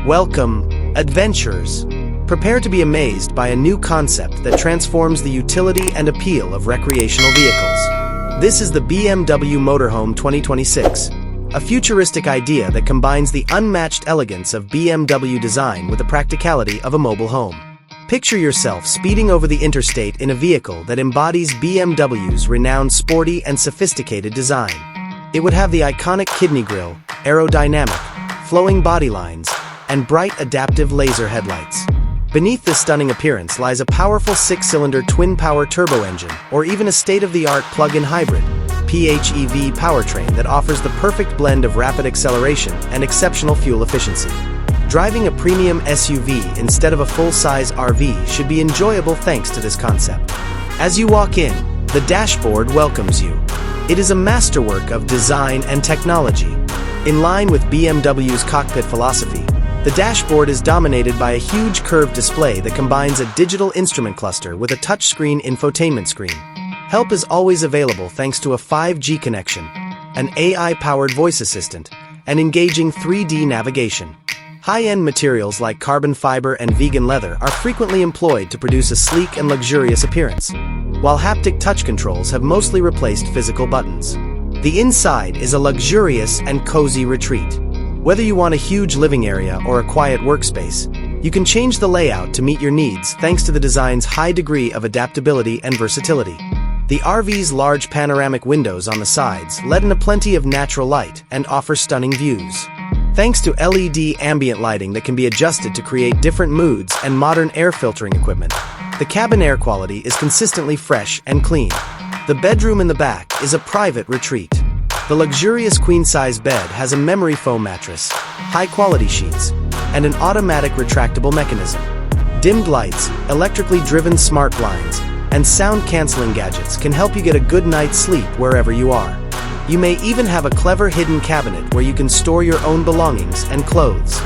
Welcome, adventurers. Prepare to be amazed by a new concept that transforms the utility and appeal of recreational vehicles. This is the BMW Motorhome 2026, a futuristic idea that combines the unmatched elegance of BMW design with the practicality of a mobile home. Picture yourself speeding over the interstate in a vehicle that embodies BMW's renowned sporty and sophisticated design. It would have the iconic kidney grille, aerodynamic, flowing body lines, and bright adaptive laser headlights. Beneath this stunning appearance lies a powerful 6-cylinder TwinPower Turbo engine, or even a state-of-the-art plug-in hybrid, PHEV powertrain that offers the perfect blend of rapid acceleration and exceptional fuel efficiency. Driving a premium SUV instead of a full-size RV should be enjoyable thanks to this concept. As you walk in, the dashboard welcomes you. It is a masterwork of design and technology. In line with BMW's cockpit philosophy, the dashboard is dominated by a huge curved display that combines a digital instrument cluster with a touchscreen infotainment screen. Help is always available thanks to a 5G connection, an AI-powered voice assistant, and engaging 3D navigation. High-end materials like carbon fiber and vegan leather are frequently employed to produce a sleek and luxurious appearance, while haptic touch controls have mostly replaced physical buttons. The inside is a luxurious and cozy retreat. Whether you want a huge living area or a quiet workspace, you can change the layout to meet your needs thanks to the design's high degree of adaptability and versatility. The RV's large panoramic windows on the sides let in plenty of natural light and offer stunning views. Thanks to LED ambient lighting that can be adjusted to create different moods and modern air filtering equipment, the cabin air quality is consistently fresh and clean. The bedroom in the back is a private retreat. The luxurious queen-size bed has a memory foam mattress, high-quality sheets, and an automatic retractable mechanism. Dimmed lights, electrically driven smart blinds, and sound-canceling gadgets can help you get a good night's sleep wherever you are. You may even have a clever hidden cabinet where you can store your own belongings and clothes.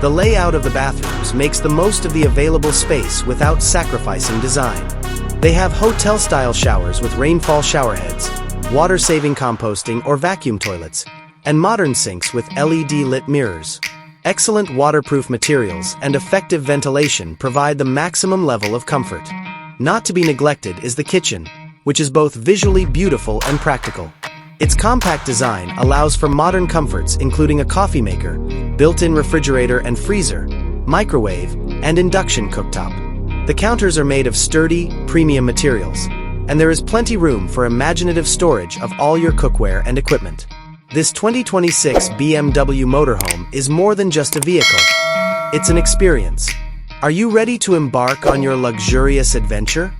The layout of the bathrooms makes the most of the available space without sacrificing design. They have hotel-style showers with rainfall showerheads, water-saving composting or vacuum toilets, and modern sinks with LED-lit mirrors. Excellent waterproof materials and effective ventilation provide the maximum level of comfort. Not to be neglected is the kitchen, which is both visually beautiful and practical. Its compact design allows for modern comforts including a coffee maker, built-in refrigerator and freezer, microwave, and induction cooktop. The counters are made of sturdy, premium materials, and there is plenty room for imaginative storage of all your cookware and equipment. This 2026 BMW Motorhome is more than just a vehicle. It's an experience. Are you ready to embark on your luxurious adventure?